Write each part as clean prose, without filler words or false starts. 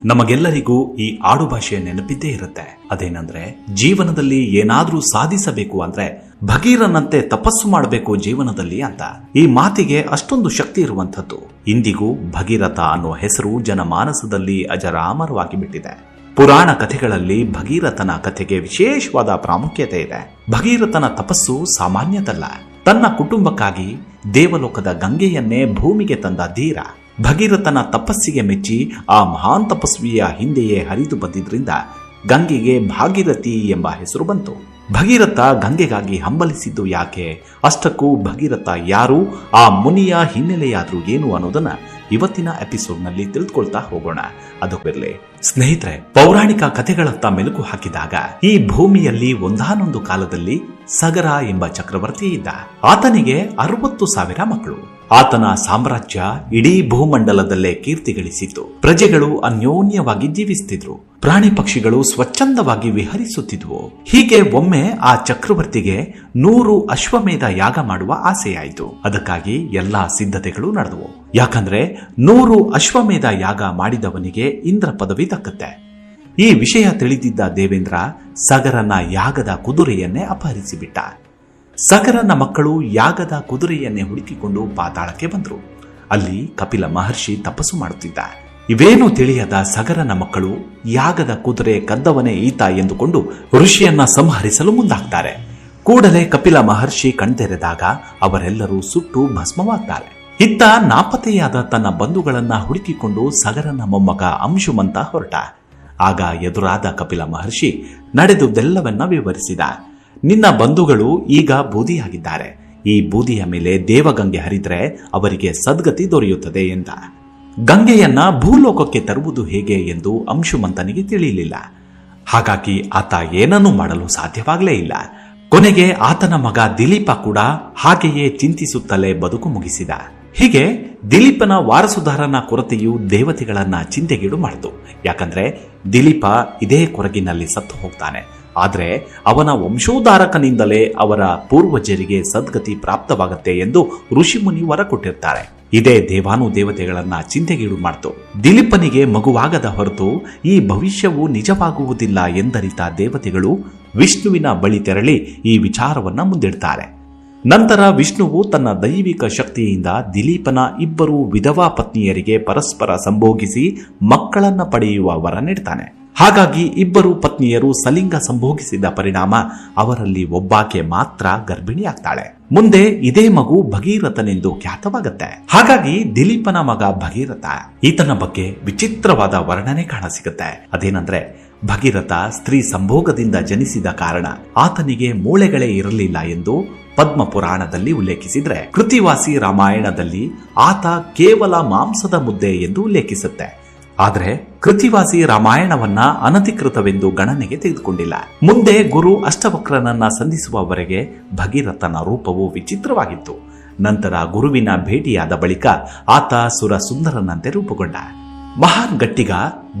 ನಮಗೆಲ್ಲರಿಗೂ ಈ ಆಡುಭಾಷೆಯ ನೆನಪಿದ್ದೇ ಇರುತ್ತೆ. ಅದೇನಂದ್ರೆ, ಜೀವನದಲ್ಲಿ ಏನಾದ್ರೂ ಸಾಧಿಸಬೇಕು ಅಂದ್ರೆ ಭಗೀರನಂತೆ ತಪಸ್ಸು ಮಾಡಬೇಕು ಜೀವನದಲ್ಲಿ ಅಂತ. ಈ ಮಾತಿಗೆ ಅಷ್ಟೊಂದು ಶಕ್ತಿ ಇರುವಂಥದ್ದು. ಇಂದಿಗೂ ಭಗೀರಥ ಅನ್ನೋ ಹೆಸರು ಜನಮಾನಸದಲ್ಲಿ ಅಜರಾಮರವಾಗಿ ಬಿಟ್ಟಿದೆ. ಪುರಾಣ ಕಥೆಗಳಲ್ಲಿ ಭಗೀರಥನ ಕಥೆಗೆ ವಿಶೇಷವಾದ ಪ್ರಾಮುಖ್ಯತೆ ಇದೆ. ಭಗೀರಥನ ತಪಸ್ಸು ಸಾಮಾನ್ಯದಲ್ಲ. ತನ್ನ ಕುಟುಂಬಕ್ಕಾಗಿ ದೇವಲೋಕದ ಗಂಗೆಯನ್ನೇ ಭೂಮಿಗೆ ತಂದ ಧೀರ. ಭಗೀರಥನ ತಪಸ್ಸಿಗೆ ಮೆಚ್ಚಿ ಆ ಮಹಾನ್ ತಪಸ್ವಿಯ ಹಿಂದೆಯೇ ಹರಿದು ಬಂದಿದ್ರಿಂದ ಗಂಗೆಗೆ ಭಾಗೀರಥಿ ಎಂಬ ಹೆಸರು ಬಂತು. ಭಗೀರಥ ಗಂಗೆಗಾಗಿ ಹಂಬಲಿಸಿದ್ದು ಯಾಕೆ? ಅಷ್ಟಕ್ಕೂ ಭಗೀರಥ ಯಾರು? ಆ ಮುನಿಯ ಹಿನ್ನೆಲೆಯಾದ್ರೂ ಏನು ಅನ್ನೋದನ್ನ ಇವತ್ತಿನ ಎಪಿಸೋಡ್ನಲ್ಲಿ ತಿಳಿದುಕೊಳ್ತಾ ಹೋಗೋಣ. ಅದಕ್ಕಿರಲಿ ಸ್ನೇಹಿತರೆ, ಪೌರಾಣಿಕ ಕಥೆಗಳತ್ತ ಮೆಲುಕು ಹಾಕಿದಾಗ ಈ ಭೂಮಿಯಲ್ಲಿ ಒಂದಾನೊಂದು ಕಾಲದಲ್ಲಿ ಸಗರ ಎಂಬ ಚಕ್ರವರ್ತಿ ಇದ್ದ. ಆತನಿಗೆ 60,000 ಮಕ್ಕಳು. ಆತನ ಸಾಮ್ರಾಜ್ಯ ಇಡೀ ಭೂಮಂಡಲದಲ್ಲೇ ಕೀರ್ತಿ ಗಳಿಸಿತ್ತು. ಪ್ರಜೆಗಳು ಅನ್ಯೋನ್ಯವಾಗಿ ಜೀವಿಸುತ್ತಿದ್ರು. ಪ್ರಾಣಿ ಪಕ್ಷಿಗಳು ಸ್ವಚ್ಛಂದವಾಗಿ ವಿಹರಿಸುತ್ತಿದ್ವು. ಹೀಗೆ ಒಮ್ಮೆ ಆ ಚಕ್ರವರ್ತಿಗೆ 100 ಅಶ್ವಮೇಧ ಯಾಗ ಮಾಡುವ ಆಸೆಯಾಯಿತು. ಅದಕ್ಕಾಗಿ ಎಲ್ಲಾ ಸಿದ್ಧತೆಗಳು ನಡೆದವು. ಯಾಕಂದ್ರೆ 100 ಅಶ್ವಮೇಧ ಯಾಗ ಮಾಡಿದವನಿಗೆ ಇಂದ್ರ ಪದವಿ ದಕ್ಕತ್ತೆ. ಈ ವಿಷಯ ತಿಳಿದಿದ್ದ ದೇವೇಂದ್ರ ಸಗರನ ಯಾಗದ ಕುದುರೆಯನ್ನೇ ಅಪಹರಿಸಿಬಿಟ್ಟ. ಸಗರನ ಮಕ್ಕಳು ಯಾಗದ ಕುದುರೆಯನ್ನೇ ಹುಡುಕಿಕೊಂಡು ಪಾತಾಳಕ್ಕೆ ಬಂದ್ರು. ಅಲ್ಲಿ ಕಪಿಲ ಮಹರ್ಷಿ ತಪಸ್ಸು ಮಾಡುತ್ತಿದ್ದ. ಇವೇನು ತಿಳಿಯದ ಸಗರನ ಮಕ್ಕಳು ಯಾಗದ ಕುದುರೆ ಕದ್ದವನೇ ಈತ ಎಂದುಕೊಂಡು ಋಷಿಯನ್ನ ಸಂಹರಿಸಲು ಮುಂದಾಗ್ತಾರೆ. ಕೂಡಲೇ ಕಪಿಲ ಮಹರ್ಷಿ ಕಣ್ತೆರೆದಾಗ ಅವರೆಲ್ಲರೂ ಸುಟ್ಟು ಭಸ್ಮವಾಗ್ತಾರೆ. ಇತ್ತ ನಾಪತ್ತೆಯಾದ ತನ್ನ ಬಂಧುಗಳನ್ನ ಹುಡುಕಿಕೊಂಡು ಸಗರನ ಮೊಮ್ಮಗ ಅಂಶುಮಂತ ಹೊರಟ. ಆಗ ಎದುರಾದ ಕಪಿಲ ಮಹರ್ಷಿ ನಡೆದುದೆಲ್ಲವನ್ನ ವಿವರಿಸಿದ. ನಿನ್ನ ಬಂಧುಗಳು ಈಗ ಬೂದಿಯಾಗಿದ್ದಾರೆ. ಈ ಬೂದಿಯ ಮೇಲೆ ದೇವಗಂಗೆ ಹರಿದ್ರೆ ಅವರಿಗೆ ಸದ್ಗತಿ ದೊರೆಯುತ್ತದೆ ಎಂದ. ಗಂಗೆಯನ್ನ ಭೂಲೋಕಕ್ಕೆ ತರುವುದು ಹೇಗೆ ಎಂದು ಅಂಶುಮಂತನಿಗೆ ತಿಳಿಯಲಿಲ್ಲ. ಹಾಗಾಗಿ ಆತ ಏನನ್ನೂ ಮಾಡಲು ಸಾಧ್ಯವಾಗಲೇ ಇಲ್ಲ. ಕೊನೆಗೆ ಆತನ ಮಗ ದಿಲೀಪ ಕೂಡ ಹಾಗೆಯೇ ಚಿಂತಿಸುತ್ತಲೇ ಬದುಕು ಮುಗಿಸಿದ. ಹೀಗೆ ದಿಲೀಪನ ವಾರಸುದಾರನ ಕೊರತೆಯು ದೇವತೆಗಳನ್ನ ಚಿಂತೆಗೀಡು ಮಾಡಿತು. ಯಾಕಂದ್ರೆ ದಿಲೀಪ ಇದೇ ಕೊರಗಿನಲ್ಲಿ ಸತ್ತು ಹೋಗ್ತಾನೆ. ಆದ್ರೆ ಅವನ ವಂಶೋದ್ಧಾರಕನಿಂದಲೇ ಅವರ ಪೂರ್ವಜರಿಗೆ ಸದ್ಗತಿ ಪ್ರಾಪ್ತವಾಗತ್ತೆ ಎಂದು ಋಷಿಮುನಿ ವರ ಕೊಟ್ಟಿರ್ತಾರೆ. ಇದೇ ದೇವಾನುದೇವತೆಗಳನ್ನ ಚಿಂತೆಗೀಡು ಮಾಡ್ತು. ದಿಲೀಪನಿಗೆ ಮಗುವಾಗದ ಹೊರತು ಈ ಭವಿಷ್ಯವು ನಿಜವಾಗುವುದಿಲ್ಲ ಎಂದರಿತ ದೇವತೆಗಳು ವಿಷ್ಣುವಿನ ಬಳಿ ತೆರಳಿ ಈ ವಿಚಾರವನ್ನ ಮುಂದಿಡ್ತಾರೆ. ನಂತರ ವಿಷ್ಣುವು ತನ್ನ ದೈವಿಕ ಶಕ್ತಿಯಿಂದ ದಿಲೀಪನ 2 ವಿಧವಾ ಪತ್ನಿಯರಿಗೆ ಪರಸ್ಪರ ಸಂಭೋಗಿಸಿ ಮಕ್ಕಳನ್ನ ಪಡೆಯುವ ವರ ನೀಡ್ತಾನೆ. ಹಾಗಾಗಿ 2 ಪತ್ನಿಯರು ಸಲಿಂಗ ಸಂಭೋಗಿಸಿದ ಪರಿಣಾಮ ಅವರಲ್ಲಿ ಒಬ್ಬಾಕೆ ಮಾತ್ರ ಗರ್ಭಿಣಿಯಾಗ್ತಾಳೆ. ಮುಂದೆ ಇದೇ ಮಗು ಭಗೀರಥನೆಂದು ಖ್ಯಾತವಾಗತ್ತೆ. ಹಾಗಾಗಿ ದಿಲೀಪನ ಮಗ ಭಗೀರಥ. ಈತನ ಬಗ್ಗೆ ವಿಚಿತ್ರವಾದ ವರ್ಣನೆ ಕಾಣಸಿಗುತ್ತೆ. ಅದೇನಂದ್ರೆ, ಭಗೀರಥ ಸ್ತ್ರೀ ಸಂಭೋಗದಿಂದ ಜನಿಸಿದ ಕಾರಣ ಆತನಿಗೆ ಮೂಳೆಗಳೇ ಇರಲಿಲ್ಲ ಎಂದು ಪದ್ಮ ಪುರಾಣದಲ್ಲಿ ಉಲ್ಲೇಖಿಸಿದ್ರೆ, ಕೃತಿವಾಸಿ ರಾಮಾಯಣದಲ್ಲಿ ಆತ ಕೇವಲ ಮಾಂಸದ ಮುದ್ದೆ ಎಂದು ಉಲ್ಲೇಖಿಸುತ್ತೆ. ಆದರೆ ಕೃತಿವಾಸಿ ರಾಮಾಯಣವನ್ನ ಅನಧಿಕೃತವೆಂದು ಗಣನೆಗೆ ತೆಗೆದುಕೊಂಡಿಲ್ಲ. ಮುಂದೆ ಗುರು ಅಷ್ಟವಕ್ರನನ್ನ ಸಂಧಿಸುವವರೆಗೆ ಭಗೀರಥನ ರೂಪವು ವಿಚಿತ್ರವಾಗಿತ್ತು. ನಂತರ ಗುರುವಿನ ಭೇಟಿಯಾದ ಬಳಿಕ ಆತ ಸುರ ಸುಂದರನಂತೆ ರೂಪುಗೊಂಡ. ಮಹಾನ್ ಗಟ್ಟಿಗ,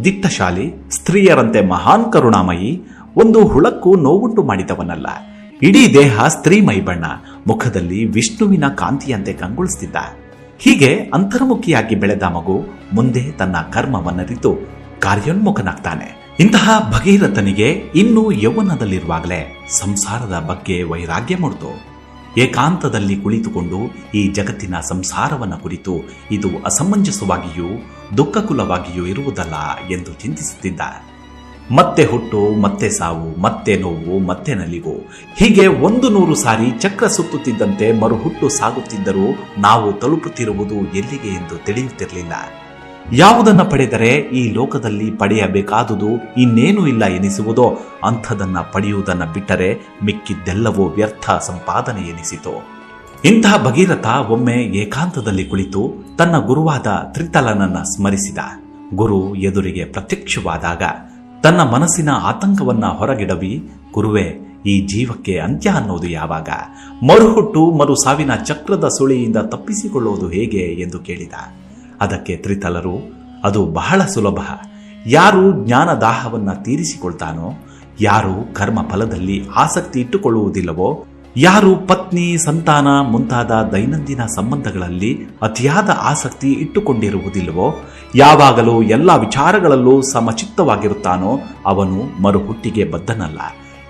ದಿಟ್ಟಶಾಲಿ, ಸ್ತ್ರೀಯರಂತೆ ಮಹಾನ್ ಕರುಣಾಮಯಿ, ಒಂದು ಹುಳಕ್ಕೂ ನೋವುಂಟು ಮಾಡಿದವನಲ್ಲ. ಇಡೀ ದೇಹ ಸ್ತ್ರೀ ಮೈಬಣ್ಣ, ಮುಖದಲ್ಲಿ ವಿಷ್ಣುವಿನ ಕಾಂತಿಯಂತೆ ಕಂಗೊಳಿಸುತ್ತಿದ್ದ. ಹೀಗೆ ಅಂತರ್ಮುಖಿಯಾಗಿ ಬೆಳೆದ ಮಗು ಮುಂದೆ ತನ್ನ ಕರ್ಮವನ್ನರಿತು ಕಾರ್ಯೋನ್ಮುಖನಾಗ್ತಾನೆ. ಇಂತಹ ಭಗೀರಥನಿಗೆ ಇನ್ನೂ ಯೌವನದಲ್ಲಿರುವಾಗಲೇ ಸಂಸಾರದ ಬಗ್ಗೆ ವೈರಾಗ್ಯ ಮೂಡಿತು. ಏಕಾಂತದಲ್ಲಿ ಕುಳಿತುಕೊಂಡು ಈ ಜಗತ್ತಿನ ಸಂಸಾರವನ್ನ ಕುರಿತು ಇದು ಅಸಮಂಜಸವಾಗಿಯೂ ದುಃಖಕುಲವಾಗಿಯೂ ಇರುವುದಲ್ಲ ಎಂದು ಚಿಂತಿಸುತ್ತಿದ್ದ. ಮತ್ತೆ ಹುಟ್ಟು, ಮತ್ತೆ ಸಾವು, ಮತ್ತೆ ನೋವು, ಮತ್ತೆ ನಲಿವು, ಹೀಗೆ 100 ಸಾರಿ ಚಕ್ರ ಸುತ್ತುತ್ತಿದ್ದಂತೆ ಮರುಹುಟ್ಟು ಸಾಗುತ್ತಿದ್ದರೂ ನಾವು ತಲುಪುತ್ತಿರುವುದು ಎಲ್ಲಿಗೆ ಎಂದು ತಿಳಿಯುತ್ತಿರಲಿಲ್ಲ. ಯಾವುದನ್ನ ಪಡೆದರೆ ಈ ಲೋಕದಲ್ಲಿ ಪಡೆಯಬೇಕಾದುದು ಇನ್ನೇನೂ ಇಲ್ಲ ಎನಿಸುವುದೋ ಅಂಥದನ್ನ ಪಡೆಯುವುದನ್ನ ಬಿಟ್ಟರೆ ಮಿಕ್ಕಿದ್ದೆಲ್ಲವೂ ವ್ಯರ್ಥ ಸಂಪಾದನೆ ಎನಿಸಿತು. ಇಂತಹ ಭಗೀರಥ ಒಮ್ಮೆ ಏಕಾಂತದಲ್ಲಿ ಕುಳಿತು ತನ್ನ ಗುರುವಾದ ತ್ರಿತಲನನ್ನ ಸ್ಮರಿಸಿದ. ಗುರು ಎದುರಿಗೆ ಪ್ರತ್ಯಕ್ಷವಾದಾಗ ತನ್ನ ಮನಸ್ಸಿನ ಆತಂಕವನ್ನ ಹೊರಗಿಡವಿ, ಗುರುವೇ, ಈ ಜೀವಕ್ಕೆ ಅಂತ್ಯ ಅನ್ನೋದು ಯಾವಾಗ? ಮರುಹುಟ್ಟು ಮರು ಸಾವಿನ ಚಕ್ರದ ಸುಳಿಯಿಂದ ತಪ್ಪಿಸಿಕೊಳ್ಳುವುದು ಹೇಗೆ ಎಂದು ಕೇಳಿದ. ಅದಕ್ಕೆ ತ್ರಿತಲರು, ಅದು ಬಹಳ ಸುಲಭ. ಯಾರು ಜ್ಞಾನದಾಹವನ್ನ ತೀರಿಸಿಕೊಳ್ತಾನೋ, ಯಾರು ಕರ್ಮ ಫಲದಲ್ಲಿ ಆಸಕ್ತಿ ಇಟ್ಟುಕೊಳ್ಳುವುದಿಲ್ಲವೋ ಯಾರು ಪತ್ನಿ, ಸಂತಾನ ಮುಂತಾದ ದೈನಂದಿನ ಸಂಬಂಧಗಳಲ್ಲಿ ಅತಿಯಾದ ಆಸಕ್ತಿ ಇಟ್ಟುಕೊಂಡಿರುವುದಿಲ್ಲವೋ, ಯಾವಾಗಲೂ ಎಲ್ಲ ವಿಚಾರಗಳಲ್ಲೂ ಸಮಚಿತ್ತವಾಗಿರುತ್ತಾನೋ ಅವನು ಮರುಹುಟ್ಟಿಗೆ ಬದ್ಧನಲ್ಲ.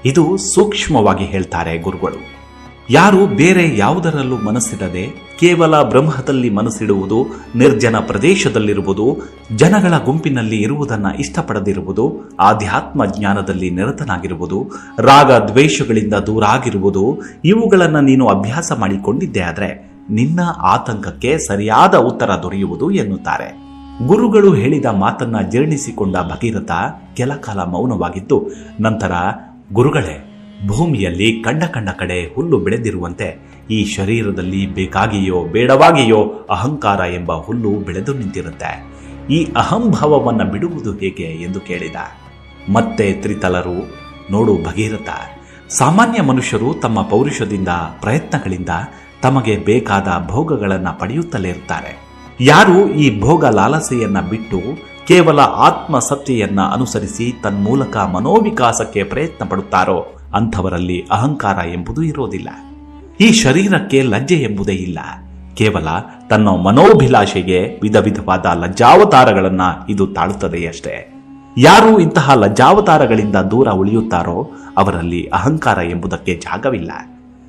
ಇದು ಸೂಕ್ಷ್ಮವಾಗಿ ಹೇಳ್ತಾರೆ ಗುರುಗಳು. ಯಾರು ಬೇರೆ ಯಾವುದರಲ್ಲೂ ಮನಸ್ಸಿಡದೆ ಕೇವಲ ಬ್ರಹ್ಮದಲ್ಲಿ ಮನಸ್ಸಿಡುವುದು, ನಿರ್ಜನ ಪ್ರದೇಶದಲ್ಲಿರುವುದು, ಜನಗಳ ಗುಂಪಿನಲ್ಲಿ ಇರುವುದನ್ನು ಇಷ್ಟಪಡದಿರುವುದು, ಆಧ್ಯಾತ್ಮ ಜ್ಞಾನದಲ್ಲಿ ನಿರತನಾಗಿರುವುದು, ರಾಗ ದ್ವೇಷಗಳಿಂದ ದೂರಾಗಿರುವುದು, ಇವುಗಳನ್ನು ನೀನು ಅಭ್ಯಾಸ ಮಾಡಿಕೊಂಡಿದ್ದೆ ಆದರೆ ನಿನ್ನ ಆತಂಕಕ್ಕೆ ಸರಿಯಾದ ಉತ್ತರ ದೊರೆಯುವುದು ಎನ್ನುತ್ತಾರೆ. ಗುರುಗಳು ಹೇಳಿದ ಮಾತನ್ನ ಜೀರ್ಣಿಸಿಕೊಂಡ ಭಗೀರಥ ಕೆಲ ಕಾಲ ಮೌನವಾಗಿದ್ದು, ನಂತರ ಗುರುಗಳೇ, ಭೂಮಿಯಲ್ಲಿ ಕಂಡ ಕಡೆ ಹುಲ್ಲು ಬೆಳೆದಿರುವಂತೆ ಈ ಶರೀರದಲ್ಲಿ ಬೇಕಾಗಿಯೋ ಬೇಡವಾಗಿಯೋ ಅಹಂಕಾರ ಎಂಬ ಹುಲ್ಲು ಬೆಳೆದು ನಿಂತಿರುತ್ತೆ. ಈ ಅಹಂಭಾವವನ್ನು ಬಿಡುವುದು ಹೇಗೆ ಎಂದು ಕೇಳಿದ. ಮತ್ತೆ ತ್ರಿತಲರು, ನೋಡು ಭಗೀರಥ, ಸಾಮಾನ್ಯ ಮನುಷ್ಯರು ತಮ್ಮ ಪೌರುಷದಿಂದ, ಪ್ರಯತ್ನಗಳಿಂದ ತಮಗೆ ಬೇಕಾದ ಭೋಗಗಳನ್ನು ಪಡೆಯುತ್ತಲೇ ಇರ್ತಾರೆ. ಯಾರು ಈ ಭೋಗ ಲಾಲಸೆಯನ್ನ ಬಿಟ್ಟು ಕೇವಲ ಆತ್ಮಸತ್ತೆಯನ್ನ ಅನುಸರಿಸಿ ತನ್ಮೂಲಕ ಮನೋವಿಕಾಸಕ್ಕೆ ಪ್ರಯತ್ನ ಪಡುತ್ತಾರೋ ಅಂಥವರಲ್ಲಿ ಅಹಂಕಾರ ಎಂಬುದು ಇರೋದಿಲ್ಲ. ಈ ಶರೀರಕ್ಕೆ ಲಜ್ಜೆ ಎಂಬುದೇ ಇಲ್ಲ. ಕೇವಲ ತನ್ನ ಮನೋಭಿಲಾಷೆಗೆ ವಿಧ ವಿಧವಾದ ಲಜ್ಜಾವತಾರಗಳನ್ನ ಇದು ತಾಳುತ್ತದೆಯಷ್ಟೇ. ಯಾರು ಇಂತಹ ಲಜ್ಜಾವತಾರಗಳಿಂದ ದೂರ ಉಳಿಯುತ್ತಾರೋ ಅವರಲ್ಲಿ ಅಹಂಕಾರ ಎಂಬುದಕ್ಕೆ ಜಾಗವಿಲ್ಲ.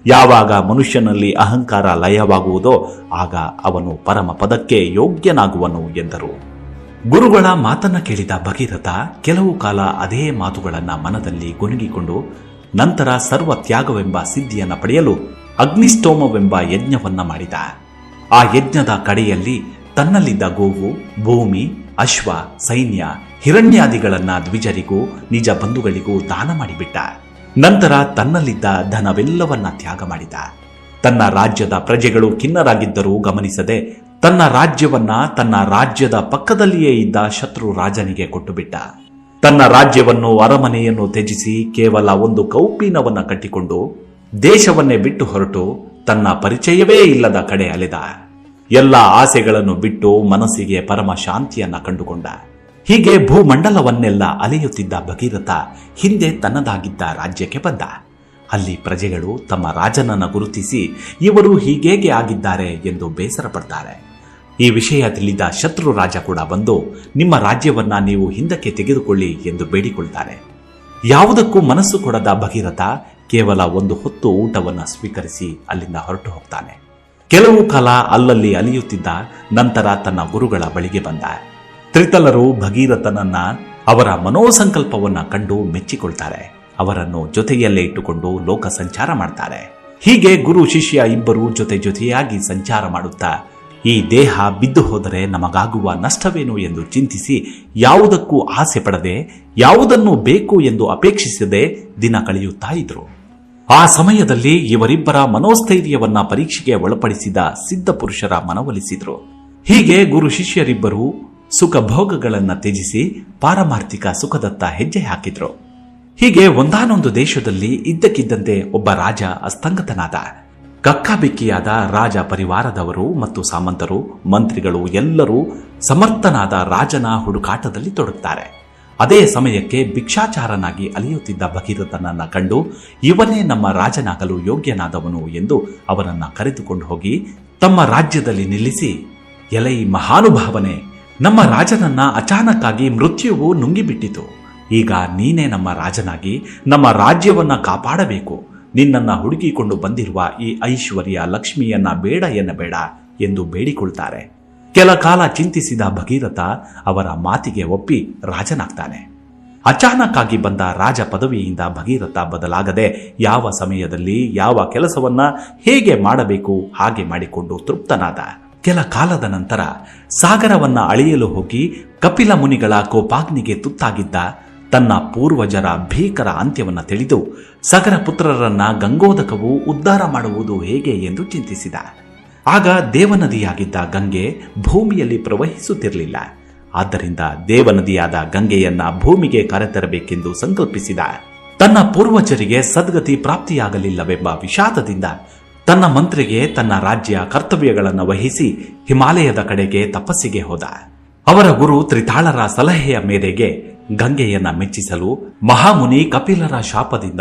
ಯಾವಾಗ ಮನುಷ್ಯನಲ್ಲಿ ಅಹಂಕಾರ ಲಯವಾಗುವುದೋ ಆಗ ಅವನು ಪರಮ ಪದಕ್ಕೆ ಯೋಗ್ಯನಾಗುವನು ಎಂದರು. ಗುರುಗಳ ಮಾತನ್ನ ಕೇಳಿದ ಭಗೀರಥ ಕೆಲವು ಕಾಲ ಅದೇ ಮಾತುಗಳನ್ನ ಮನದಲ್ಲಿ ಗೊಣಗಿಕೊಂಡು ನಂತರ ಸರ್ವ ತ್ಯಾಗವೆಂಬ ಸಿದ್ಧಿಯನ್ನು ಪಡೆಯಲು ಅಗ್ನಿಸ್ತೋಮವೆಂಬ ಯಜ್ಞವನ್ನ ಮಾಡಿದ. ಆ ಯಜ್ಞದ ಕಡೆಯಲ್ಲಿ ತನ್ನಲ್ಲಿದ್ದ ಗೋವು, ಭೂಮಿ, ಅಶ್ವ, ಸೈನ್ಯ, ಹಿರಣ್ಯಾದಿಗಳನ್ನ ದ್ವಿಜರಿಗೂ ನಿಜ ಬಂಧುಗಳಿಗೂ ದಾನ ಮಾಡಿಬಿಟ್ಟ. ನಂತರ ತನ್ನಲ್ಲಿದ್ದ ಧನವೆಲ್ಲವನ್ನ ತ್ಯಾಗ ಮಾಡಿದ. ತನ್ನ ರಾಜ್ಯದ ಪ್ರಜೆಗಳು ಖಿನ್ನರಾಗಿದ್ದರೂ ಗಮನಿಸದೆ ತನ್ನ ರಾಜ್ಯವನ್ನ ತನ್ನ ರಾಜ್ಯದ ಪಕ್ಕದಲ್ಲಿಯೇ ಇದ್ದ ಶತ್ರು ರಾಜನಿಗೆ ಕೊಟ್ಟುಬಿಟ್ಟ. ತನ್ನ ರಾಜ್ಯವನ್ನು, ಅರಮನೆಯನ್ನು ತ್ಯಜಿಸಿ ಕೇವಲ ಒಂದು ಕೌಪೀನವನ್ನ ಕಟ್ಟಿಕೊಂಡು ದೇಶವನ್ನೇ ಬಿಟ್ಟು ಹೊರಟು ತನ್ನ ಪರಿಚಯವೇ ಇಲ್ಲದ ಕಡೆ ಅಲೆದ. ಎಲ್ಲ ಆಸೆಗಳನ್ನು ಬಿಟ್ಟು ಮನಸ್ಸಿಗೆ ಪರಮ ಶಾಂತಿಯನ್ನ ಕಂಡುಕೊಂಡ. ಹೀಗೆ ಭೂಮಂಡಲವನ್ನೆಲ್ಲ ಅಲೆಯುತ್ತಿದ್ದ ಭಗೀರಥ ಹಿಂದೆ ತನ್ನದಾಗಿದ್ದ ರಾಜ್ಯಕ್ಕೆ ಬಂದ. ಅಲ್ಲಿ ಪ್ರಜೆಗಳು ತಮ್ಮ ರಾಜನನ್ನ ಗುರುತಿಸಿ ಇವರು ಹೀಗೇಗೆ ಆಗಿದ್ದಾರೆ ಎಂದು ಬೇಸರ ಪಡ್ತಾರೆ. ಈ ವಿಷಯ ತಿಳಿದ ಶತ್ರು ರಾಜ ಕೂಡ ಬಂದು ನಿಮ್ಮ ರಾಜ್ಯವನ್ನ ನೀವು ಹಿಂದಕ್ಕೆ ತೆಗೆದುಕೊಳ್ಳಿ ಎಂದು ಬೇಡಿಕೊಳ್ತಾರೆ. ಯಾವುದಕ್ಕೂ ಮನಸ್ಸು ಕೊಡದ ಭಗೀರಥ ಕೇವಲ ಒಂದು ಹೊತ್ತು ಊಟವನ್ನು ಸ್ವೀಕರಿಸಿ ಅಲ್ಲಿಂದ ಹೊರಟು ಹೋಗ್ತಾನೆ. ಕೆಲವು ಕಾಲ ಅಲ್ಲಲ್ಲಿ ಅಲಿಯುತ್ತಿದ್ದ ನಂತರ ತನ್ನ ಗುರುಗಳ ಬಳಿಗೆ ಬಂದ. ತ್ರಿತಲರು ಭಗೀರಥನನ್ನ ಅವರ ಮನೋಸಂಕಲ್ಪವನ್ನ ಕಂಡು ಮೆಚ್ಚಿಕೊಳ್ತಾರೆ. ಅವರನ್ನು ಜೊತೆಯಲ್ಲೇ ಇಟ್ಟುಕೊಂಡು ಲೋಕ ಸಂಚಾರ ಮಾಡ್ತಾರೆ. ಹೀಗೆ ಗುರು ಶಿಷ್ಯ ಇಬ್ಬರು ಜೊತೆಯಾಗಿ ಸಂಚಾರ ಮಾಡುತ್ತಾ ಈ ದೇಹ ಬಿದ್ದು ಹೋದರೆ ನಮಗಾಗುವ ನಷ್ಟವೇನು ಎಂದು ಚಿಂತಿಸಿ ಯಾವುದಕ್ಕೂ ಆಸೆ ಪಡದೆ, ಯಾವುದನ್ನು ಬೇಕು ಎಂದು ಅಪೇಕ್ಷಿಸದೆ ದಿನ ಕಳೆಯುತ್ತಾ ಇದ್ರು. ಆ ಸಮಯದಲ್ಲಿ ಇವರಿಬ್ಬರ ಮನೋಸ್ಥೈರ್ಯವನ್ನ ಪರೀಕ್ಷೆಗೆ ಒಳಪಡಿಸಿದ ಸಿದ್ಧ ಪುರುಷರ ಮನವೊಲಿಸಿದ್ರು. ಹೀಗೆ ಗುರು ಶಿಷ್ಯರಿಬ್ಬರು ಸುಖ ಭೋಗಗಳನ್ನ ತ್ಯಜಿಸಿ ಪಾರಮಾರ್ಥಿಕ ಸುಖದತ್ತ ಹೆಜ್ಜೆ ಹಾಕಿದ್ರು. ಹೀಗೆ ಒಂದಾನೊಂದು ದೇಶದಲ್ಲಿ ಇದ್ದಕ್ಕಿದ್ದಂತೆ ಒಬ್ಬ ರಾಜ ಅಸ್ತಂಗತನಾದ. ಕಕ್ಕಾಬಿಕ್ಕಿಯಾದ ರಾಜ ಪರಿವಾರದವರು ಮತ್ತು ಸಾಮಂತರು, ಮಂತ್ರಿಗಳು ಎಲ್ಲರೂ ಸಮರ್ಥನಾದ ರಾಜನ ಹುಡುಕಾಟದಲ್ಲಿ ತೊಡಗುತ್ತಾರೆ. ಅದೇ ಸಮಯಕ್ಕೆ ಭಿಕ್ಷಾಚಾರನಾಗಿ ಅಲಿಯುತ್ತಿದ್ದ ಭಗೀರಥನನ್ನ ಕಂಡು ಇವನೇ ನಮ್ಮ ರಾಜನಾಗಲು ಯೋಗ್ಯನಾದವನು ಎಂದು ಅವನನ್ನ ಕರೆದುಕೊಂಡು ಹೋಗಿ ತಮ್ಮ ರಾಜ್ಯದಲ್ಲಿ ನಿಲ್ಲಿಸಿ, ಎಲೈ ಮಹಾನುಭಾವನೆ, ನಮ್ಮ ರಾಜನನ್ನ ಅಚಾನಕ್ಕಾಗಿ ಮೃತ್ಯುವು ನುಂಗಿಬಿಟ್ಟಿತು. ಈಗ ನೀನೇ ನಮ್ಮ ರಾಜನಾಗಿ ನಮ್ಮ ರಾಜ್ಯವನ್ನ ಕಾಪಾಡಬೇಕು. ನಿನ್ನನ್ನ ಹುಡುಕಿಕೊಂಡು ಬಂದಿರುವ ಈ ಐಶ್ವರ್ಯ ಲಕ್ಷ್ಮಿಯನ್ನ ಬೇಡ ಎನ್ನಬೇಡ ಎಂದು ಬೇಡಿಕೊಳ್ತಾರೆ. ಕೆಲ ಕಾಲ ಚಿಂತಿಸಿದ ಭಗೀರಥ ಅವರ ಮಾತಿಗೆ ಒಪ್ಪಿ ರಾಜನಾಗ್ತಾನೆ. ಅಚಾನಕ್ಕಾಗಿ ಬಂದ ರಾಜ ಪದವಿಯಿಂದ ಭಗೀರಥ ಬದಲಾಗದೆ ಯಾವ ಸಮಯದಲ್ಲಿ ಯಾವ ಕೆಲಸವನ್ನ ಹೇಗೆ ಮಾಡಬೇಕು ಹಾಗೆ ಮಾಡಿಕೊಂಡು ತೃಪ್ತನಾದ. ಕೆಲ ಕಾಲದ ನಂತರ ಸಾಗರವನ್ನ ಅಳೆಯಲು ಹೋಗಿ ಕಪಿಲ ಮುನಿಗಳ ಕೋಪಾಗ್ನಿಗೆ ತುತ್ತಾಗಿದ್ದ ತನ್ನ ಪೂರ್ವಜರ ಭೀಕರ ಅಂತ್ಯವನ್ನು ತಿಳಿದು ಸಗರ ಪುತ್ರರನ್ನ ಗಂಗೋದಕವು ಉದ್ಧಾರ ಮಾಡುವುದು ಹೇಗೆ ಎಂದು ಚಿಂತಿಸಿದ. ಆಗ ದೇವನದಿಯಾಗಿದ್ದ ಗಂಗೆ ಭೂಮಿಯಲ್ಲಿ ಪ್ರವಹಿಸುತ್ತಿರಲಿಲ್ಲ. ಆದ್ದರಿಂದ ದೇವನದಿಯಾದ ಗಂಗೆಯನ್ನ ಭೂಮಿಗೆ ಕರೆತರಬೇಕೆಂದು ಸಂಕಲ್ಪಿಸಿದ. ತನ್ನ ಪೂರ್ವಜರಿಗೆ ಸದ್ಗತಿ ಪ್ರಾಪ್ತಿಯಾಗಲಿಲ್ಲವೆಂಬ ವಿಷಾದದಿಂದ ತನ್ನ ಮಂತ್ರಿಗೆ ತನ್ನ ರಾಜ್ಯ ಕರ್ತವ್ಯಗಳನ್ನು ವಹಿಸಿ ಹಿಮಾಲಯದ ಕಡೆಗೆ ತಪಸ್ಸಿಗೆ ಹೋದ. ಅವರ ಗುರು ತ್ರಿತಾಳರ ಸಲಹೆಯ ಮೇರೆಗೆ ಗಂಗೆಯನ್ನ ಮೆಚ್ಚಿಸಲು ಮಹಾಮುನಿ ಕಪಿಲರ ಶಾಪದಿಂದ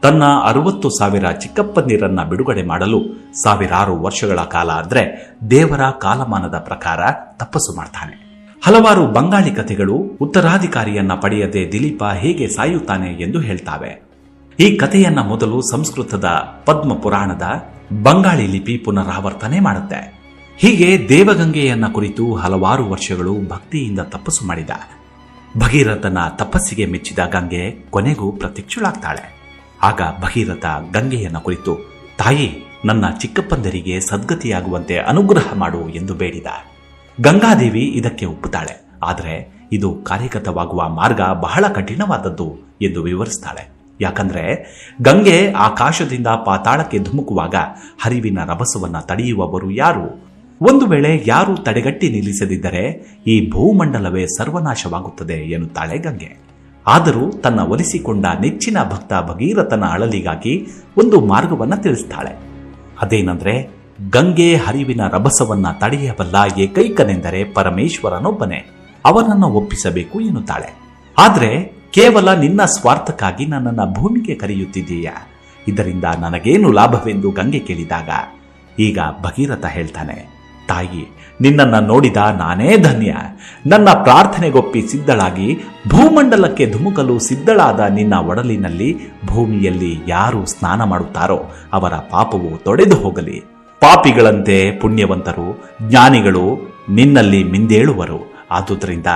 ತನ್ನ 60,000 ಚಿಕ್ಕಪ್ಪಂದಿರನ್ನ ಬಿಡುಗಡೆ ಮಾಡಲು ಸಾವಿರಾರು ವರ್ಷಗಳ ಕಾಲ ಅಂದ್ರೆ ದೇವರ ಕಾಲಮಾನದ ಪ್ರಕಾರ ತಪಸ್ಸು ಮಾಡ್ತಾನೆ. ಹಲವಾರು ಬಂಗಾಳಿ ಕಥೆಗಳು ಉತ್ತರಾಧಿಕಾರಿಯನ್ನ ಪಡೆಯದೆ ದಿಲೀಪ ಹೇಗೆ ಸಾಯುತ್ತಾನೆ ಎಂದು ಹೇಳ್ತಾವೆ. ಈ ಕಥೆಯನ್ನ ಮೊದಲು ಸಂಸ್ಕೃತದ ಪದ್ಮ ಪುರಾಣದ ಬಂಗಾಳಿ ಲಿಪಿ ಪುನರಾವರ್ತನೆ ಮಾಡುತ್ತೆ. ಹೀಗೆ ದೇವಗಂಗೆಯನ್ನ ಕುರಿತು ಹಲವಾರು ವರ್ಷಗಳು ಭಕ್ತಿಯಿಂದ ತಪಸ್ಸು ಮಾಡಿದ ಭಗೀರಥನ ತಪಸ್ಸಿಗೆ ಮೆಚ್ಚಿದ ಗಂಗೆ ಕೊನೆಗೂ ಪ್ರತ್ಯಕ್ಷಳಾಗ್ತಾಳೆ. ಆಗ ಭಗೀರಥ ಗಂಗೆಯನ್ನ ಕುರಿತು, ತಾಯಿ, ನನ್ನ ಚಿಕ್ಕಪ್ಪಂದರಿಗೆ ಸದ್ಗತಿಯಾಗುವಂತೆ ಅನುಗ್ರಹ ಮಾಡು ಎಂದು ಬೇಡಿದ. ಗಂಗಾದೇವಿ ಇದಕ್ಕೆ ಒಪ್ಪುತ್ತಾಳೆ. ಆದರೆ ಇದು ಕಾರ್ಯಗತವಾಗುವ ಮಾರ್ಗ ಬಹಳ ಕಠಿಣವಾದದ್ದು ಎಂದು ವಿವರಿಸ್ತಾಳೆ. ಯಾಕಂದ್ರೆ ಗಂಗೆ ಆಕಾಶದಿಂದ ಪಾತಾಳಕ್ಕೆ ಧುಮುಕುವಾಗ ಹರಿವಿನ ರಭಸವನ್ನ ತಡೆಯುವವರು ಯಾರು? ಒಂದು ವೇಳೆ ಯಾರು ತಡೆಗಟ್ಟಿ ನಿಲ್ಲಿಸದಿದ್ದರೆ ಈ ಭೂಮಂಡಲವೇ ಸರ್ವನಾಶವಾಗುತ್ತದೆ ಎನ್ನುತ್ತಾಳೆ ಗಂಗೆ. ಆದರೂ ತನ್ನ ಒಲಿಸಿಕೊಂಡ ನೆಚ್ಚಿನ ಭಕ್ತ ಭಗೀರಥನ ಅಳಲಿಗಾಗಿ ಒಂದು ಮಾರ್ಗವನ್ನ ತಿಳಿಸ್ತಾಳೆ. ಅದೇನೆಂದ್ರೆ, ಗಂಗೆ ಹರಿವಿನ ರಭಸವನ್ನ ತಡೆಯಬಲ್ಲ ಏಕೈಕನೆಂದರೆ ಪರಮೇಶ್ವರನೊಬ್ಬನೇ, ಅವನನ್ನು ಒಪ್ಪಿಸಬೇಕು ಎನ್ನುತ್ತಾಳೆ. ಆದ್ರೆ ಕೇವಲ ನಿನ್ನ ಸ್ವಾರ್ಥಕ್ಕಾಗಿ ನನ್ನನ್ನ ಭೂಮಿಗೆ ಕರೆಯುತ್ತಿದ್ದೀಯಾ? ಇದರಿಂದ ನನಗೇನು ಲಾಭವೆಂದು ಗಂಗೆ ಕೇಳಿದಾಗ ಈಗ ಭಗೀರಥ ಹೇಳ್ತಾನೆ, ತಾಯಿ, ನಿನ್ನನ್ನು ನೋಡಿದ ನಾನೇ ಧನ್ಯ. ನನ್ನ ಪ್ರಾರ್ಥನೆಗೊಪ್ಪಿ ಸಿದ್ಧಳಾಗಿ ಭೂಮಂಡಲಕ್ಕೆ ಧುಮುಕಲು ಸಿದ್ಧಳಾದ ನಿನ್ನ ಒಡಲಿನಲ್ಲಿ ಭೂಮಿಯಲ್ಲಿ ಯಾರು ಸ್ನಾನ ಮಾಡುತ್ತಾರೋ ಅವರ ಪಾಪವು ತೊಡೆದು ಹೋಗಲಿ. ಪಾಪಿಗಳಂತೆ ಪುಣ್ಯವಂತರು, ಜ್ಞಾನಿಗಳು ನಿನ್ನಲ್ಲಿ ಮಿಂದೇಳುವರು. ಆದುದರಿಂದ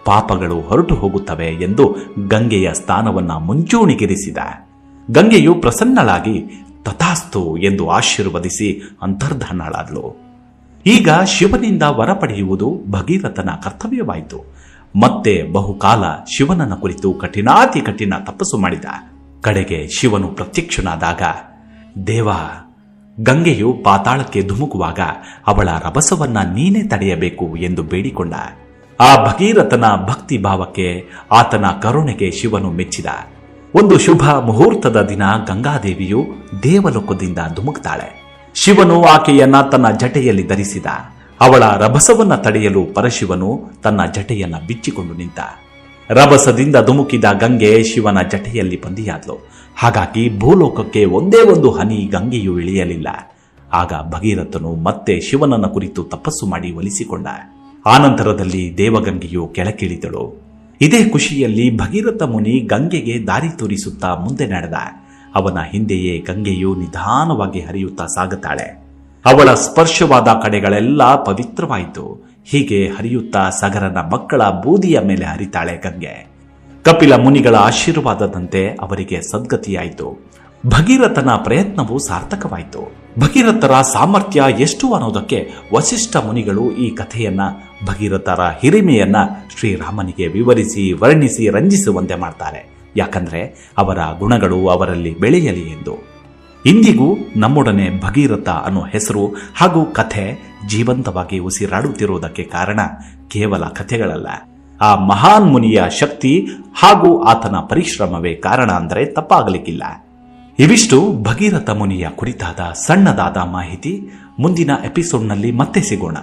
ಪಾಪಗಳು ಹೊರಟು ಹೋಗುತ್ತವೆ ಎಂದು ಗಂಗೆಯ ಸ್ಥಾನವನ್ನ ಮುಂಚೂಣಿಗಿರಿಸಿದ. ಗಂಗೆಯು ಪ್ರಸನ್ನಳಾಗಿ ತಥಾಸ್ತು ಎಂದು ಆಶೀರ್ವದಿಸಿ ಅಂತರ್ಧಾನಳಾದಳು. ಈಗ ಶಿವನಿಂದ ವರ ಪಡೆಯುವುದು ಭಗೀರಥನ ಕರ್ತವ್ಯವಾಯಿತು. ಮತ್ತೆ ಬಹುಕಾಲ ಶಿವನನ್ನ ಕುರಿತು ಕಠಿಣಾತಿ ಕಠಿಣ ತಪಸ್ಸು ಮಾಡಿದ. ಕಡೆಗೆ ಶಿವನು ಪ್ರತ್ಯಕ್ಷನಾದಾಗ, ದೇವ, ಗಂಗೆಯು ಪಾತಾಳಕ್ಕೆ ಧುಮುಕುವಾಗ ಅವಳ ರಭಸವನ್ನ ನೀನೇ ತಡೆಯಬೇಕು ಎಂದು ಬೇಡಿಕೊಂಡ. ಆ ಭಗೀರಥನ ಭಕ್ತಿ ಭಾವಕ್ಕೆ, ಆತನ ಕರುಣೆಗೆ ಶಿವನು ಮೆಚ್ಚಿದ. ಒಂದು ಶುಭ ಮುಹೂರ್ತದ ದಿನ ಗಂಗಾದೇವಿಯು ದೇವಲೋಕದಿಂದ ಧುಮುಕ್ತಾಳೆ. ಶಿವನು ಆಕೆಯನ್ನ ತನ್ನ ಜಟೆಯಲ್ಲಿ ಧರಿಸಿದ. ಅವಳ ರಭಸವನ್ನ ತಡೆಯಲು ಪರಶಿವನು ತನ್ನ ಜಟೆಯನ್ನ ಬಿಚ್ಚಿಕೊಂಡು ನಿಂತ. ರಭಸದಿಂದ ಧುಮುಕಿದ ಗಂಗೆ ಶಿವನ ಜಟೆಯಲ್ಲಿ ಬಂದಿಯಾದ್ಲು. ಹಾಗಾಗಿ ಭೂಲೋಕಕ್ಕೆ ಒಂದೇ ಒಂದು ಹನಿ ಗಂಗೆಯು ಇಳಿಯಲಿಲ್ಲ. ಆಗ ಭಗೀರಥನು ಮತ್ತೆ ಶಿವನನ್ನ ಕುರಿತು ತಪಸ್ಸು ಮಾಡಿ ಒಲಿಸಿಕೊಂಡ. ಆನಂತರದಲ್ಲಿ ದೇವಗಂಗೆಯು ಕೆಳಕಿಳಿದಳು. ಇದೇ ಖುಷಿಯಲ್ಲಿ ಭಗೀರಥ ಮುನಿ ಗಂಗೆಗೆ ದಾರಿ ತೋರಿಸುತ್ತಾ ಮುಂದೆ ನಡೆದ. ಅವನ ಹಿಂದೆಯೇ ಗಂಗೆಯು ನಿಧಾನವಾಗಿ ಹರಿಯುತ್ತಾ ಸಾಗುತ್ತಾಳೆ. ಅವಳ ಸ್ಪರ್ಶವಾದ ಕಡೆಗಳೆಲ್ಲ ಪವಿತ್ರವಾಯಿತು. ಹೀಗೆ ಹರಿಯುತ್ತಾ ಸಗರನ ಮಕ್ಕಳ ಬೂದಿಯ ಮೇಲೆ ಹರಿತಾಳೆ ಗಂಗೆ. ಕಪಿಲ ಮುನಿಗಳ ಆಶೀರ್ವಾದದಂತೆ ಅವರಿಗೆ ಸದ್ಗತಿಯಾಯಿತು. ಭಗೀರಥನ ಪ್ರಯತ್ನವು ಸಾರ್ಥಕವಾಯಿತು. ಭಗೀರಥರ ಸಾಮರ್ಥ್ಯ ಎಷ್ಟು ಅನ್ನೋದಕ್ಕೆ ವಸಿಷ್ಠ ಮುನಿಗಳು ಈ ಕಥೆಯನ್ನ, ಭಗೀರಥರ ಹಿರಿಮೆಯನ್ನ ಶ್ರೀರಾಮನಿಗೆ ವಿವರಿಸಿ ವರ್ಣಿಸಿ ರಂಜಿಸುವಂತೆ ಮಾಡ್ತಾರೆ. ಯಾಕಂದ್ರೆ ಅವರ ಗುಣಗಳು ಅವರಲ್ಲಿ ಬೆಳೆಯಲಿ ಎಂದು. ಇಂದಿಗೂ ನಮ್ಮೊಡನೆ ಭಗೀರಥ ಅನ್ನೋ ಹೆಸರು ಹಾಗೂ ಕಥೆ ಜೀವಂತವಾಗಿ ಉಸಿರಾಡುತ್ತಿರುವುದಕ್ಕೆ ಕಾರಣ ಕೇವಲ ಕಥೆಗಳಲ್ಲ, ಆ ಮಹಾನ್ ಮುನಿಯ ಶಕ್ತಿ ಹಾಗೂ ಆತನ ಪರಿಶ್ರಮವೇ ಕಾರಣ ಅಂದರೆ ತಪ್ಪಾಗಲಿಕ್ಕಿಲ್ಲ. ಇವಿಷ್ಟು ಭಗೀರಥ ಮುನಿಯ ಕುರಿತಾದ ಸಣ್ಣದಾದ ಮಾಹಿತಿ. ಮುಂದಿನ ಎಪಿಸೋಡ್ನಲ್ಲಿ ಮತ್ತೆ ಸಿಗೋಣ.